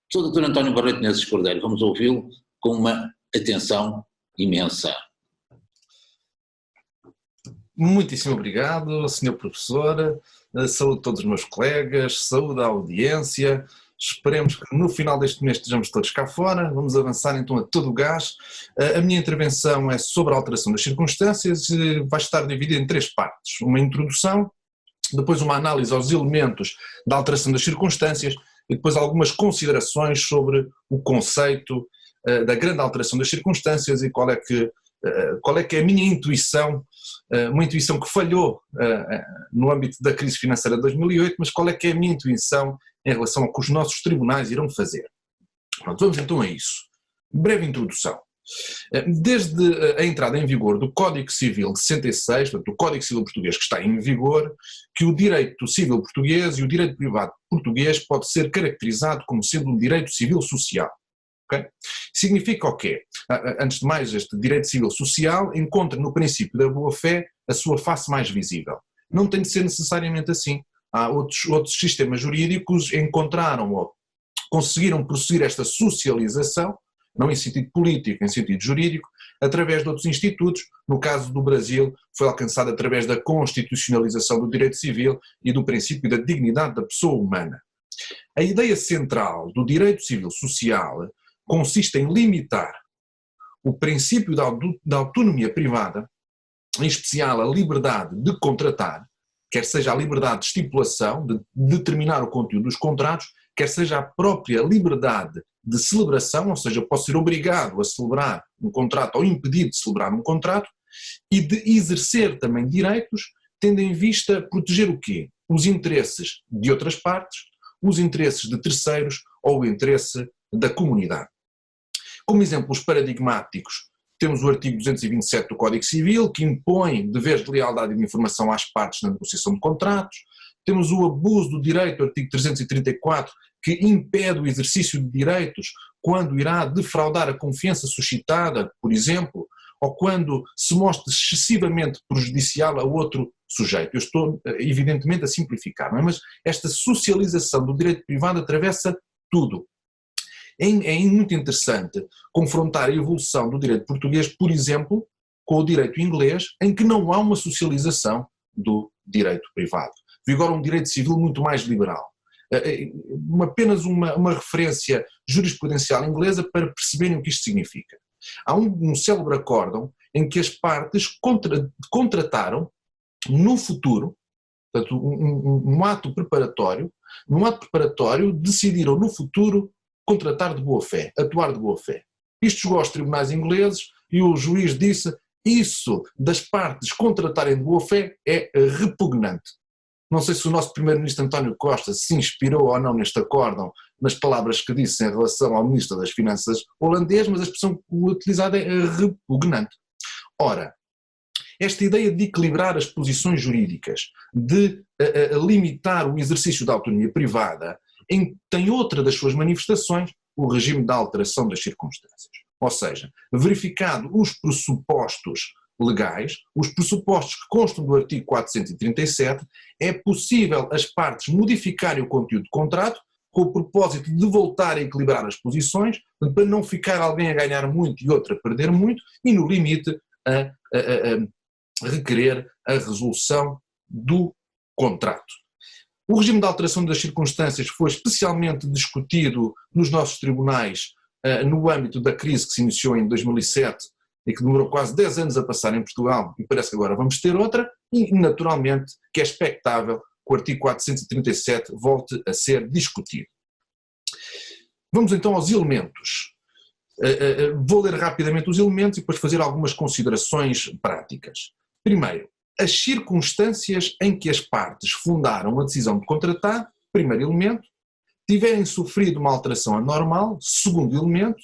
Sou o Dr. António Barreto Menezes Cordeiro, vamos ouvi-lo com uma atenção imensa. Muitíssimo obrigado, Sr. Professor, saúde a todos os meus colegas, saúde à audiência, esperemos que no final deste mês estejamos todos cá fora, vamos avançar então a todo o gás. A minha intervenção é sobre a alteração das circunstâncias e vai estar dividida em três partes, uma introdução, depois uma análise aos elementos da alteração das circunstâncias e depois algumas considerações sobre o conceito da grande alteração das circunstâncias e qual é que é a minha intuição, uma intuição que falhou no âmbito da crise financeira de 2008, mas qual é que é a minha intuição em relação ao que os nossos tribunais irão fazer. Pronto, vamos então a isso. Breve introdução. Desde a entrada em vigor do Código Civil de 66, portanto, o Código Civil Português que está em vigor, que o direito civil português e o direito privado português pode ser caracterizado como sendo um direito civil social. Okay? Significa o quê? Antes de mais, este direito civil social encontra no princípio da boa-fé a sua face mais visível. Não tem de ser necessariamente assim. Há outros sistemas jurídicos encontraram ou conseguiram prosseguir esta socialização, não em sentido político, em sentido jurídico, através de outros institutos. No caso do Brasil, foi alcançado através da constitucionalização do direito civil e do princípio da dignidade da pessoa humana. A ideia central do direito civil social consiste em limitar o princípio da autonomia privada, em especial a liberdade de contratar, quer seja a liberdade de estipulação, de determinar o conteúdo dos contratos, quer seja a própria liberdade de celebração, ou seja, eu posso ser obrigado a celebrar um contrato ou impedido de celebrar um contrato, e de exercer também direitos, tendo em vista proteger o quê? Os interesses de outras partes, os interesses de terceiros ou o interesse da comunidade. Como exemplos paradigmáticos, temos o artigo 227 do Código Civil, que impõe deveres de lealdade e de informação às partes na negociação de contratos. Temos o abuso do direito, artigo 334, que impede o exercício de direitos quando irá defraudar a confiança suscitada, por exemplo, ou quando se mostra excessivamente prejudicial a outro sujeito. Eu estou, evidentemente, a simplificar, não é? Mas esta socialização do direito privado atravessa tudo. É muito interessante confrontar a evolução do direito português, por exemplo, com o direito inglês, em que não há uma socialização do direito privado. Vigora um direito civil muito mais liberal. Apenas uma referência jurisprudencial inglesa para perceberem o que isto significa. Há um célebre acórdão em que as partes contrataram no futuro, portanto, um ato preparatório, num ato preparatório decidiram no futuro contratar de boa fé, atuar de boa fé. Isto chegou aos tribunais ingleses e o juiz disse: isso das partes contratarem de boa fé é repugnante. Não sei se o nosso primeiro-ministro António Costa se inspirou ou não neste acórdão nas palavras que disse em relação ao ministro das Finanças holandês, mas a expressão utilizada é repugnante. Ora, esta ideia de equilibrar as posições jurídicas, de limitar o exercício da autonomia privada, tem outra das suas manifestações, o regime da alteração das circunstâncias. Ou seja, verificado os pressupostos legais, os pressupostos que constam do artigo 437, é possível as partes modificarem o conteúdo do contrato com o propósito de voltar a equilibrar as posições, para não ficar alguém a ganhar muito e outro a perder muito, e no limite a requerer a resolução do contrato. O regime de alteração das circunstâncias foi especialmente discutido nos nossos tribunais no âmbito da crise que se iniciou em 2007 e que demorou quase 10 anos a passar em Portugal, e parece que agora vamos ter outra, e naturalmente que é expectável que o artigo 437 volte a ser discutido. Vamos então aos elementos. Vou ler rapidamente os elementos e depois fazer algumas considerações práticas. Primeiro, as circunstâncias em que as partes fundaram a decisão de contratar, primeiro elemento, tiverem sofrido uma alteração anormal, segundo elemento,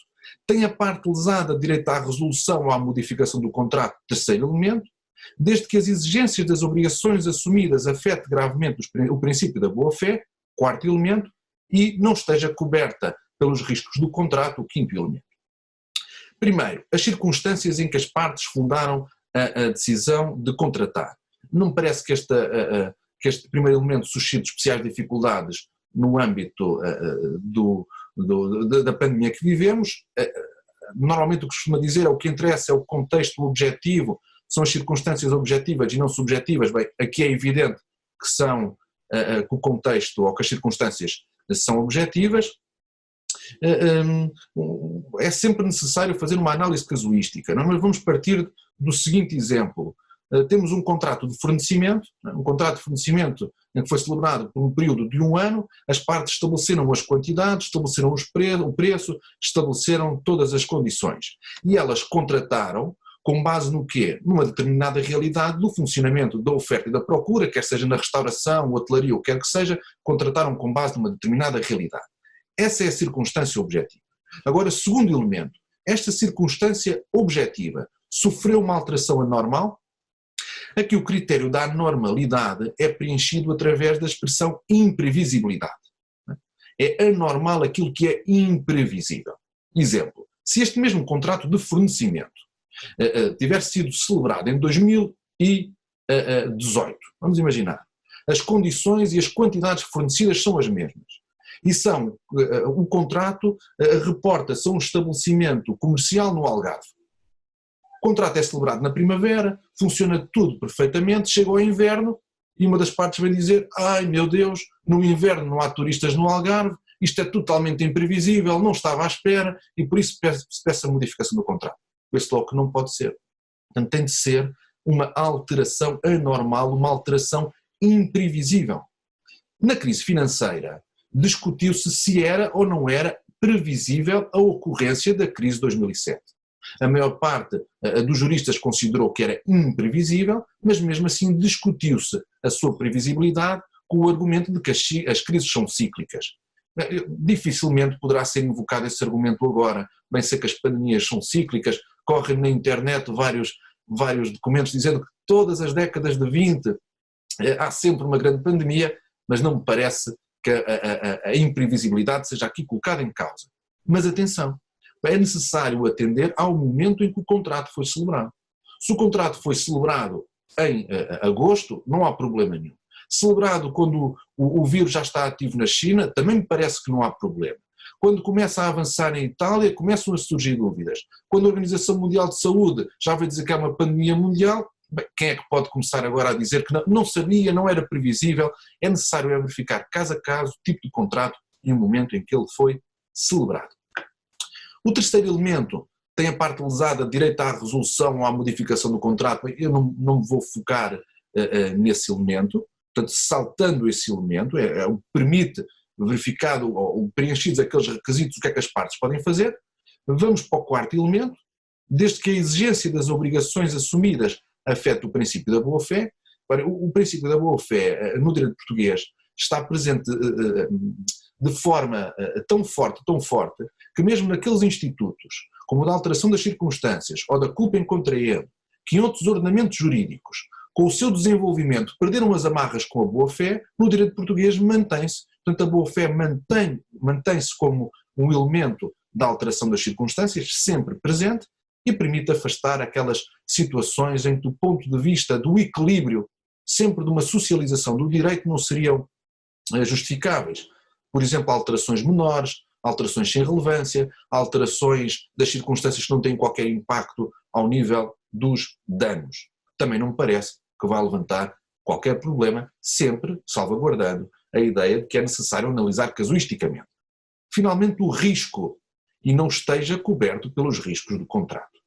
tem a parte lesada direito à resolução ou à modificação do contrato, terceiro elemento, desde que as exigências das obrigações assumidas afete gravemente o princípio da boa-fé, quarto elemento, e não esteja coberta pelos riscos do contrato, o quinto elemento. Primeiro, as circunstâncias em que as partes fundaram a decisão de contratar. Não me parece que este primeiro elemento suscite especiais dificuldades no âmbito da pandemia que vivemos. Normalmente o que costuma dizer é o que interessa é o contexto objetivo, são as circunstâncias objetivas e não subjetivas. Bem, aqui é evidente que o contexto ou que as circunstâncias são objetivas. É sempre necessário fazer uma análise casuística, não é? Mas vamos partir do seguinte exemplo. Temos um contrato de fornecimento, em que foi celebrado por um período de 1 ano, as partes estabeleceram as quantidades, estabeleceram o preço, estabeleceram todas as condições. E elas contrataram com base no quê? Numa determinada realidade do funcionamento da oferta e da procura, quer seja na restauração, hotelaria ou quer que seja, contrataram com base numa determinada realidade. Essa é a circunstância objetiva. Agora, segundo elemento, esta circunstância objetiva sofreu uma alteração anormal. Aqui o critério da anormalidade é preenchido através da expressão imprevisibilidade. É anormal aquilo que é imprevisível. Exemplo, se este mesmo contrato de fornecimento tivesse sido celebrado em 2018, vamos imaginar, as condições e as quantidades fornecidas são as mesmas. E o contrato reporta-se a um estabelecimento comercial no Algarve. O contrato é celebrado na primavera, funciona tudo perfeitamente, chega ao inverno e uma das partes vem dizer: ai meu Deus, no inverno não há turistas no Algarve, isto é totalmente imprevisível, não estava à espera e por isso se peça a modificação do contrato. Esse logo que não pode ser. Portanto, tem de ser uma alteração anormal, uma alteração imprevisível. Na crise financeira, discutiu-se se era ou não era previsível a ocorrência da crise de 2007. A maior parte dos juristas considerou que era imprevisível, mas mesmo assim discutiu-se a sua previsibilidade com o argumento de que as crises são cíclicas. Dificilmente poderá ser invocado esse argumento agora, bem sei que as pandemias são cíclicas, correm na internet vários documentos dizendo que todas as décadas de 20 há sempre uma grande pandemia, mas não me parece que a imprevisibilidade seja aqui colocada em causa. Mas atenção, é necessário atender ao momento em que o contrato foi celebrado. Se o contrato foi celebrado em agosto, não há problema nenhum. Celebrado quando o vírus já está ativo na China, também me parece que não há problema. Quando começa a avançar em Itália, começam a surgir dúvidas. Quando a Organização Mundial de Saúde já vai dizer que é uma pandemia mundial, bem, quem é que pode começar agora a dizer que não sabia, não era previsível? É necessário verificar caso a caso o tipo de contrato e o momento em que ele foi celebrado. O terceiro elemento tem a parte lesada, direito à resolução ou à modificação do contrato. Eu não me vou focar nesse elemento, portanto, saltando esse elemento, o que permite verificado ou preenchidos aqueles requisitos, o que é que as partes podem fazer. Vamos para o quarto elemento, desde que a exigência das obrigações assumidas afeta o princípio da boa-fé. O princípio da boa-fé no direito português está presente de forma tão forte, que mesmo naqueles institutos, como a da alteração das circunstâncias ou da culpa em contraente, que em outros ordenamentos jurídicos, com o seu desenvolvimento, perderam as amarras com a boa-fé, no direito português mantém-se. Portanto, a boa-fé mantém-se como um elemento da alteração das circunstâncias, sempre presente, e permite afastar aquelas situações em que, do ponto de vista do equilíbrio, sempre de uma socialização do direito, não seriam justificáveis. Por exemplo, alterações menores, alterações sem relevância, alterações das circunstâncias que não têm qualquer impacto ao nível dos danos. Também não me parece que vai levantar qualquer problema, sempre salvaguardando a ideia de que é necessário analisar casuisticamente. Finalmente, o risco, e não esteja coberto pelos riscos do contrato.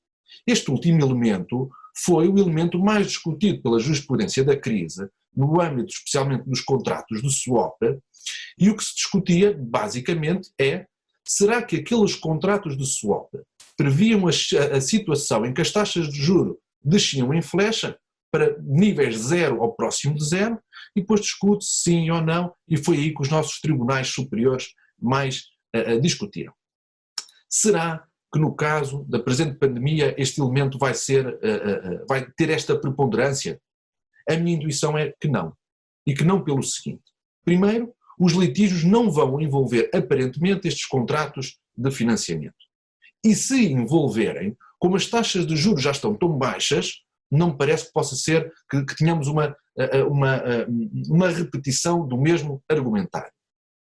Este último elemento foi o elemento mais discutido pela jurisprudência da crise, no âmbito especialmente dos contratos de swap, e o que se discutia basicamente é: será que aqueles contratos de swap previam a situação em que as taxas de juros desciam em flecha para níveis zero ou próximo de zero, e depois discute-se sim ou não, e foi aí que os nossos tribunais superiores mais discutiram. Será que no caso da presente pandemia este elemento vai ter esta preponderância? A minha intuição é que não, e que não pelo seguinte: primeiro, os litígios não vão envolver aparentemente estes contratos de financiamento. E se envolverem, como as taxas de juros já estão tão baixas, não me parece que possa ser que tenhamos uma repetição do mesmo argumentário.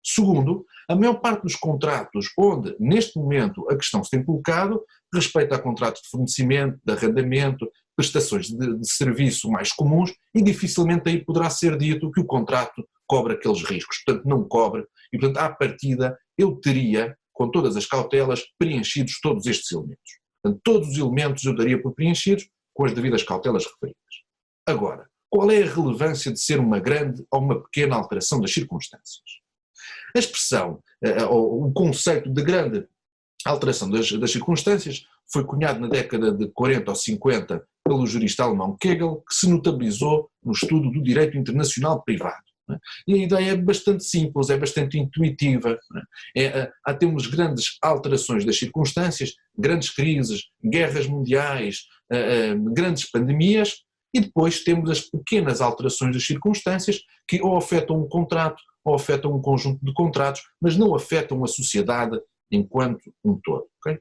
Segundo, a maior parte dos contratos onde, neste momento, a questão se tem colocado, respeita a contratos de fornecimento, de arrendamento, prestações de serviço mais comuns e dificilmente aí poderá ser dito que o contrato cobre aqueles riscos. Portanto, não cobre e, portanto, à partida, eu teria, com todas as cautelas, preenchidos todos estes elementos. Portanto, todos os elementos eu daria por preenchidos com as devidas cautelas referidas. Agora, qual é a relevância de ser uma grande ou uma pequena alteração das circunstâncias? A expressão, ou o conceito de grande alteração das circunstâncias foi cunhado na década de 40 ou 50 pelo jurista alemão Kegel, que se notabilizou no estudo do direito internacional privado. E a ideia é bastante simples, é bastante intuitiva. Temos grandes alterações das circunstâncias, grandes crises, guerras mundiais, grandes pandemias, e depois temos as pequenas alterações das circunstâncias que ou afetam um contrato ou afetam um conjunto de contratos, mas não afetam a sociedade enquanto um todo. Okay?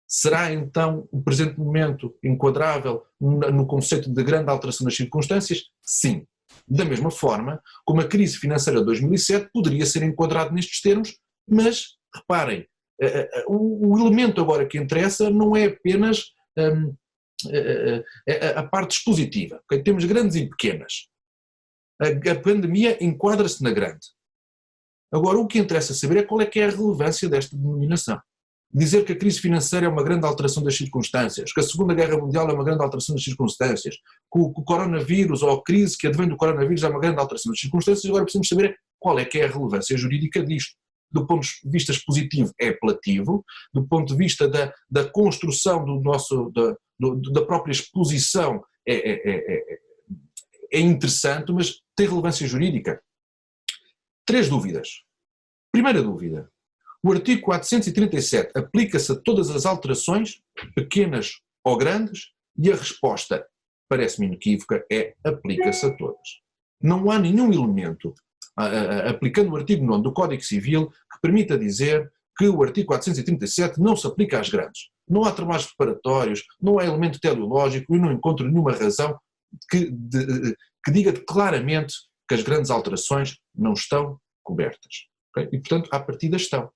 Será então o presente momento enquadrável no conceito de grande alteração das circunstâncias? Sim. Da mesma forma como a crise financeira de 2007 poderia ser enquadrado nestes termos, mas reparem, o elemento agora que interessa não é apenas a parte expositiva. Okay? Temos grandes e pequenas. A pandemia enquadra-se na grande. Agora o que interessa saber é qual é que é a relevância desta denominação. Dizer que a crise financeira é uma grande alteração das circunstâncias, que a Segunda Guerra Mundial é uma grande alteração das circunstâncias, que o coronavírus ou a crise que advém do coronavírus é uma grande alteração das circunstâncias, agora precisamos saber qual é que é a relevância jurídica disto. Do ponto de vista expositivo é apelativo, do ponto de vista da construção da própria exposição é interessante, mas tem relevância jurídica. 3 dúvidas. Primeira dúvida. O artigo 437 aplica-se a todas as alterações, pequenas ou grandes, e a resposta, parece-me inequívoca, é aplica-se a todas. Não há nenhum elemento, aplicando o artigo 9 do Código Civil, que permita dizer que o artigo 437 não se aplica às grandes. Não há trabalhos preparatórios, não há elemento teleológico e não encontro nenhuma razão que diga claramente que as grandes alterações não estão cobertas. Okay? E, portanto, à partida estão.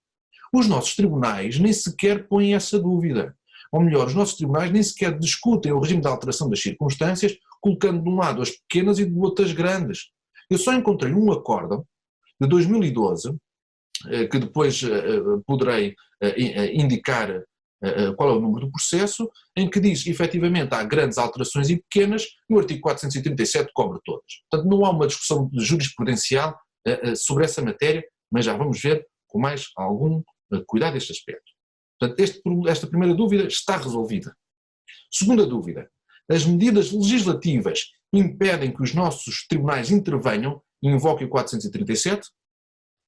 Os nossos tribunais nem sequer põem essa dúvida. Ou melhor, os nossos tribunais nem sequer discutem o regime de alteração das circunstâncias, colocando de um lado as pequenas e do outro as grandes. Eu só encontrei um acórdão de 2012, que depois poderei indicar qual é o número do processo, em que diz, efetivamente, há grandes alterações e pequenas, e o artigo 437 cobre todas. Portanto, não há uma discussão jurisprudencial sobre essa matéria, mas já vamos ver com mais algum cuidado este aspecto. Portanto, esta primeira dúvida está resolvida. Segunda dúvida, as medidas legislativas impedem que os nossos tribunais intervenham e invoquem o 437?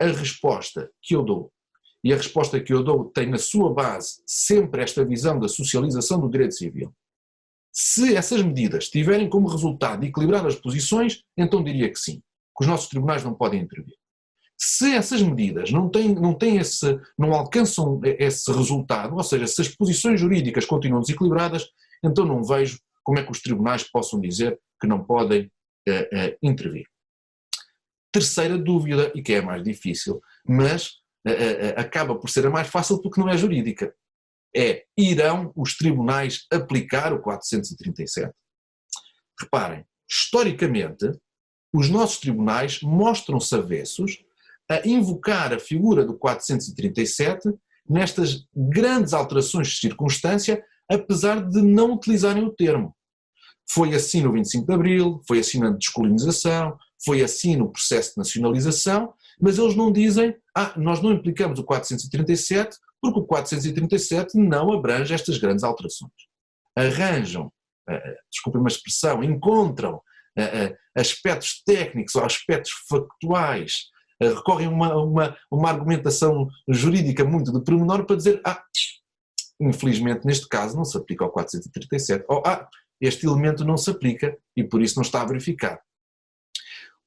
A resposta que eu dou, e a resposta que eu dou tem na sua base sempre esta visão da socialização do direito civil. Se essas medidas tiverem como resultado equilibrar as posições, então diria que sim, que os nossos tribunais não podem intervir. Se essas medidas não alcançam esse resultado, ou seja, se as posições jurídicas continuam desequilibradas, então não vejo como é que os tribunais possam dizer que não podem intervir. Terceira dúvida, e que é a mais difícil, mas acaba por ser a mais fácil porque não é jurídica, é: irão os tribunais aplicar o 437? Reparem, historicamente, os nossos tribunais mostram-se avessos a invocar a figura do 437 nestas grandes alterações de circunstância, apesar de não utilizarem o termo. Foi assim no 25 de Abril, foi assim na descolonização, foi assim no processo de nacionalização, mas eles não dizem, nós não implicamos o 437 porque o 437 não abrange estas grandes alterações. Arranjam, desculpem-me a expressão, encontram aspectos técnicos ou aspectos factuais, recorrem a uma argumentação jurídica muito de pormenor para dizer, infelizmente neste caso não se aplica ao 437, ou este elemento não se aplica e por isso não está a verificar.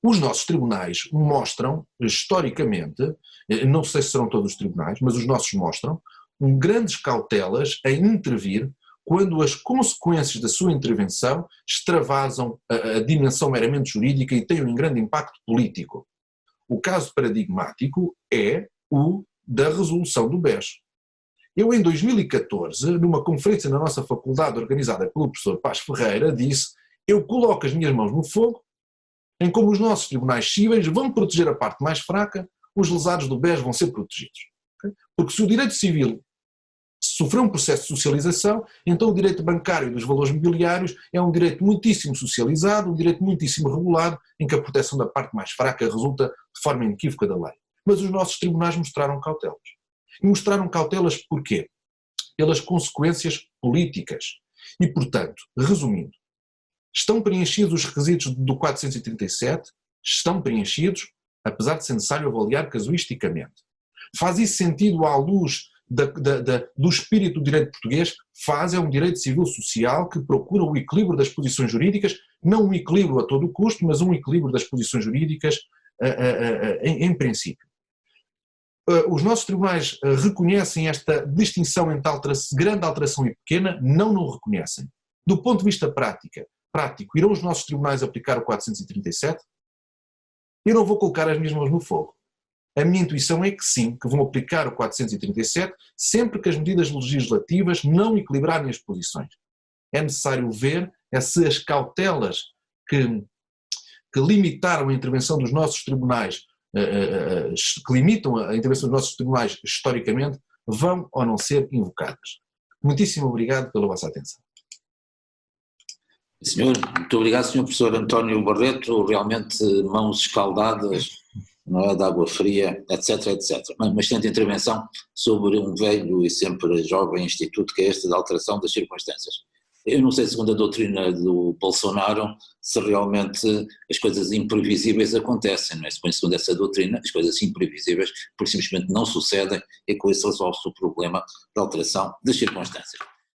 Os nossos tribunais mostram, historicamente, não sei se serão todos os tribunais, mas os nossos mostram, grandes cautelas em intervir quando as consequências da sua intervenção extravasam a dimensão meramente jurídica e têm um grande impacto político. O caso paradigmático é o da resolução do BES. Eu, em 2014, numa conferência na nossa faculdade organizada pelo professor Paz Ferreira, disse: eu coloco as minhas mãos no fogo em como os nossos tribunais cíveis vão proteger a parte mais fraca, os lesados do BES vão ser protegidos. Okay? Porque se o direito civil sofreu um processo de socialização, então o direito bancário dos valores mobiliários é um direito muitíssimo socializado, um direito muitíssimo regulado, em que a proteção da parte mais fraca resulta de forma inequívoca da lei. Mas os nossos tribunais mostraram cautelas. E mostraram cautelas porquê? Pelas consequências políticas. E, portanto, resumindo, estão preenchidos os requisitos do 437? Estão preenchidos, apesar de ser necessário avaliar casuisticamente. Faz isso sentido à luz do espírito do direito português? Faz, é um direito civil social que procura o equilíbrio das posições jurídicas, não um equilíbrio a todo o custo, mas um equilíbrio das posições jurídicas em princípio. Os nossos tribunais reconhecem esta distinção entre grande alteração e pequena? Não reconhecem. Do ponto de vista prático, irão os nossos tribunais aplicar o 437? Eu não vou colocar as minhas mãos no fogo. A minha intuição é que sim, que vão aplicar o 437 sempre que as medidas legislativas não equilibrarem as posições. É necessário ver se as cautelas que limitaram a intervenção dos nossos tribunais, que limitam a intervenção dos nossos tribunais historicamente, vão ou não ser invocadas. Muitíssimo obrigado pela vossa atenção. Senhor, muito obrigado, Sr. Professor António Barreto, realmente mãos escaldadas, não é, de água fria, etc, etc. Uma excelente intervenção sobre um velho e sempre jovem instituto que é este da alteração das circunstâncias. Eu não sei, segundo a doutrina do Bolsonaro, se realmente as coisas imprevisíveis acontecem, não é? Segundo essa doutrina, as coisas imprevisíveis, porque simplesmente não sucedem, e com isso resolve-se o problema da alteração das circunstâncias.